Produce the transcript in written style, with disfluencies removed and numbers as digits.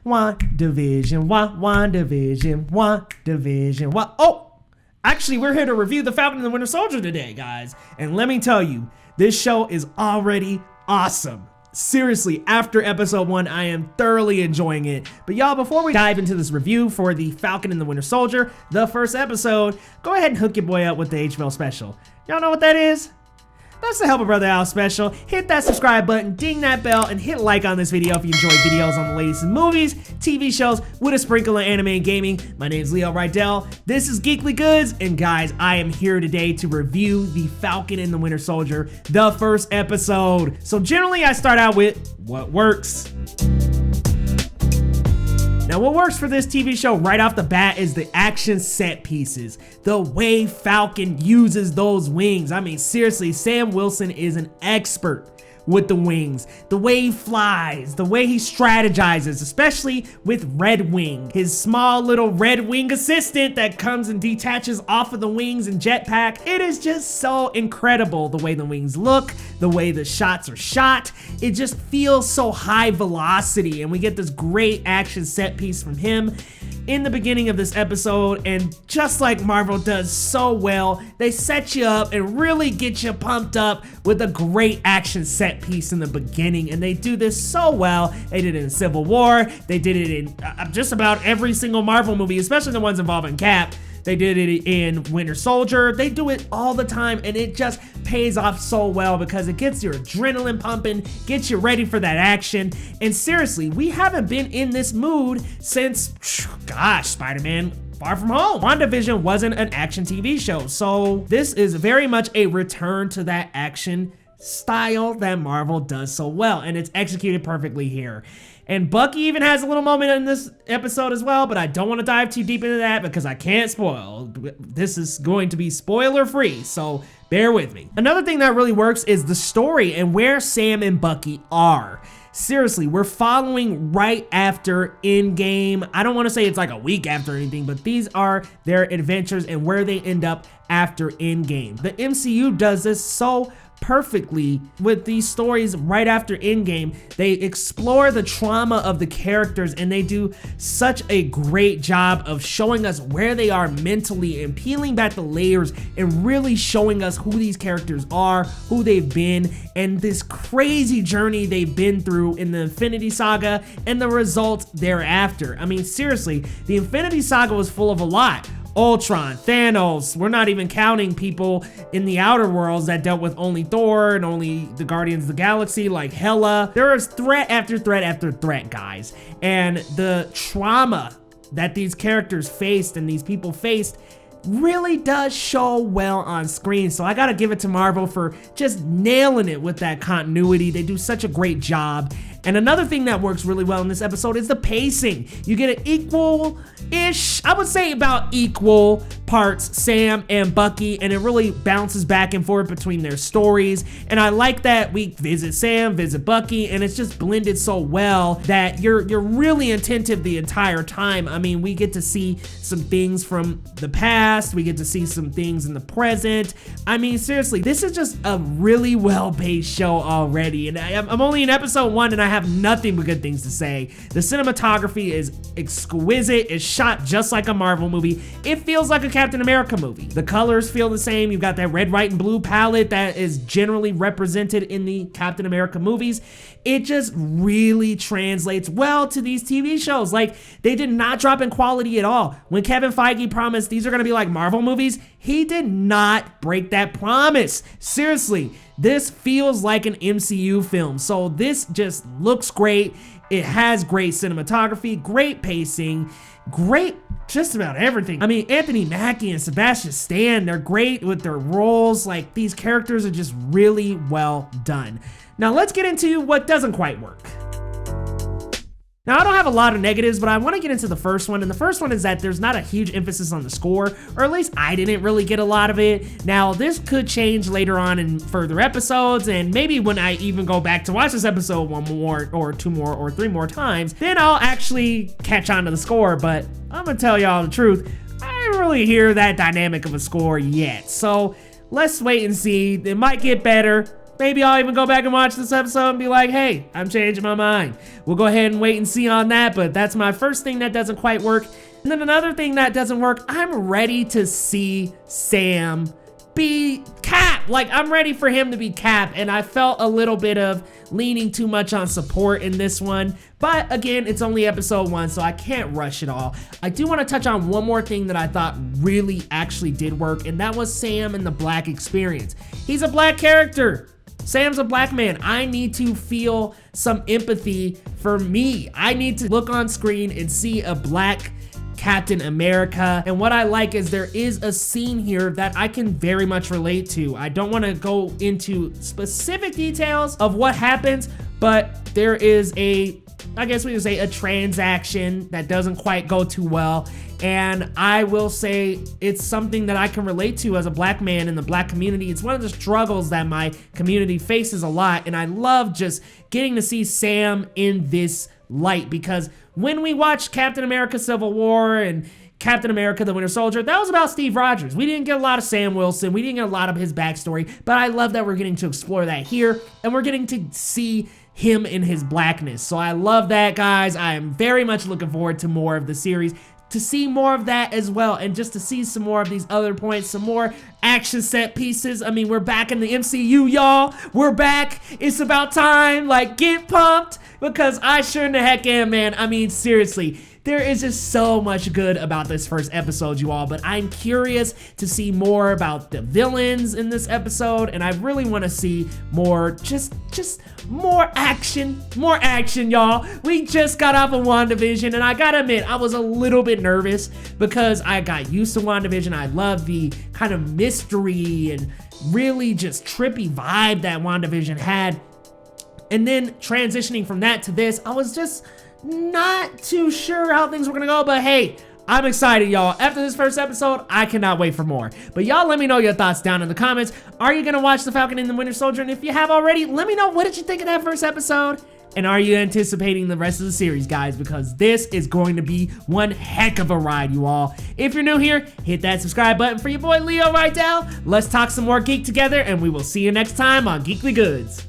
WandaVision. Oh, actually, we're here to review The Falcon and the Winter Soldier today, guys. And let me tell you, this show is already awesome. Seriously, after episode 1, I am thoroughly enjoying it. But y'all, before we dive into this review for The Falcon and the Winter Soldier, the first episode, go ahead and hook your boy up with the HBO special. Y'all know what that is? That's the Help a Brother Out special. Hit that subscribe button, ding that bell, and hit like on this video if you enjoy videos on the latest in movies, TV shows, with a sprinkle of anime and gaming. My name is Leo Rydell. This is Geekly Goods, and guys, I am here today to review The Falcon and the Winter Soldier, the first episode. So generally, I start out with what works. Now, what works for this TV show right off the bat is the action set pieces. The way Falcon uses those wings. I mean, seriously, Sam Wilson is an expert with the wings. The way he flies, the way he strategizes, especially with Red Wing, his small little Red Wing assistant that comes and detaches off of the wings and jetpack. It is just so incredible the way the wings look, the way the shots are shot. It just feels so high velocity, and we get this great action set piece from him in the beginning of this episode. And just like Marvel does so well, they set you up and really get you pumped up with a great action set piece in the beginning, and they do this so well. They did it in Civil War, they did it in just about every single Marvel movie, especially the ones involving Cap. They did it in Winter Soldier. They do it all the time, and it just pays off so well because it gets your adrenaline pumping, gets you ready for that action. And seriously, we haven't been in this mood since, gosh, Spider-Man Far From Home. WandaVision wasn't an action TV show, so this is very much a return to that action style that Marvel does so well, and it's executed perfectly here. And Bucky even has a little moment in this episode as well, but I don't want to dive too deep into that because I can't spoil. This is going to be spoiler free, so bear with me. Another thing that really works is the story and where Sam and Bucky are. Seriously, we're following right after Endgame. I don't want to say it's like a week after anything, but these are their adventures and where they end up after Endgame. The MCU does this so perfectly with these stories right after Endgame. They explore the trauma of the characters, and they do such a great job of showing us where they are mentally and peeling back the layers and really showing us who these characters are, who they've been, and this crazy journey they've been through in the Infinity Saga and the results thereafter. I mean, seriously, the Infinity Saga was full of a lot. Ultron, Thanos, we're not even counting people in the outer worlds that dealt with only Thor and only the Guardians of the Galaxy, like Hela. There is threat after threat after threat, guys. And the trauma that these characters faced and these people faced really does show well on screen. So I gotta give it to Marvel for just nailing it with that continuity. They do such a great job. And another thing that works really well in this episode is the pacing. You get an equal-ish, I would say about equal parts, Sam and Bucky, and it really bounces back and forth between their stories. And I like that we visit Sam, visit Bucky, and it's just blended so well that you're really attentive the entire time. I mean, we get to see some things from the past, we get to see some things in the present. I mean, seriously, this is just a really well-paced show already. And I'm only in episode 1, and I have nothing but good things to say. The cinematography is exquisite. It's shot just like a Marvel movie. It feels like a Captain America movie. The colors feel the same. You've got that red, white, and blue palette that is generally represented in the Captain America movies. It just really translates well to these TV shows. Like, they did not drop in quality at all. When Kevin Feige promised these are gonna be like Marvel movies, he did not break that promise. Seriously, this feels like an MCU film. So this just looks great. It has great cinematography, great pacing, great just about everything. I mean, Anthony Mackie and Sebastian Stan, they're great with their roles. Like, these characters are just really well done. Now let's get into what doesn't quite work. Now, I don't have a lot of negatives, but I want to get into the first one, and the first one is that there's not a huge emphasis on the score, or at least I didn't really get a lot of it. Now, this could change later on in further episodes, and maybe when I even go back to watch this episode 1 more, or 2 more, or 3 more times, then I'll actually catch on to the score. But I'm gonna tell y'all the truth, I didn't really hear that dynamic of a score yet. So let's wait and see. It might get better. Maybe I'll even go back and watch this episode and be like, hey, I'm changing my mind. We'll go ahead and wait and see on that, but that's my first thing that doesn't quite work. And then another thing that doesn't work, I'm ready to see Sam be Cap. Like, I'm ready for him to be Cap, and I felt a little bit of leaning too much on support in this one. But again, it's only episode 1, so I can't rush it all. I do want to touch on one more thing that I thought really actually did work, and that was Sam and the Black experience. He's a Black character. Sam's a Black man. I need to feel some empathy for me. I need to look on screen and see a Black Captain America. And what I like is there is a scene here that I can very much relate to. I don't want to go into specific details of what happens, but there is I guess we would say a transaction that doesn't quite go too well. And I will say it's something that I can relate to as a Black man in the Black community. It's one of the struggles that my community faces a lot. And I love just getting to see Sam in this light, because when we watched Captain America Civil War and Captain America the Winter Soldier, that was about Steve Rogers. We didn't get a lot of Sam Wilson. We didn't get a lot of his backstory, but I love that we're getting to explore that here, and we're getting to see him in his Blackness. So I love that, guys. I am very much looking forward to more of the series, to see more of that as well, and just to see some more of these other points, some more action set pieces. I mean, we're back in the MCU, y'all. We're back. It's about time. Like, get pumped, because I sure in the heck am, man. I mean, seriously, there is just so much good about this first episode, you all, but I'm curious to see more about the villains in this episode, and I really want to see more, just more action, y'all. We just got off of WandaVision, and I gotta admit, I was a little bit nervous because I got used to WandaVision. I love the kind of mystery and really just trippy vibe that WandaVision had, and then transitioning from that to this, I was just not too sure how things were gonna go, but hey, I'm excited, y'all. After this first episode, I cannot wait for more. But y'all let me know your thoughts down in the comments. Are you gonna watch The Falcon and the Winter Soldier? And if you have already, let me know, what did you think of that first episode? And are you anticipating the rest of the series, guys? Because this is going to be one heck of a ride, you all. If you're new here, hit that subscribe button for your boy Leo right now. Let's talk some more geek together, and we will see you next time on Geekly Goods.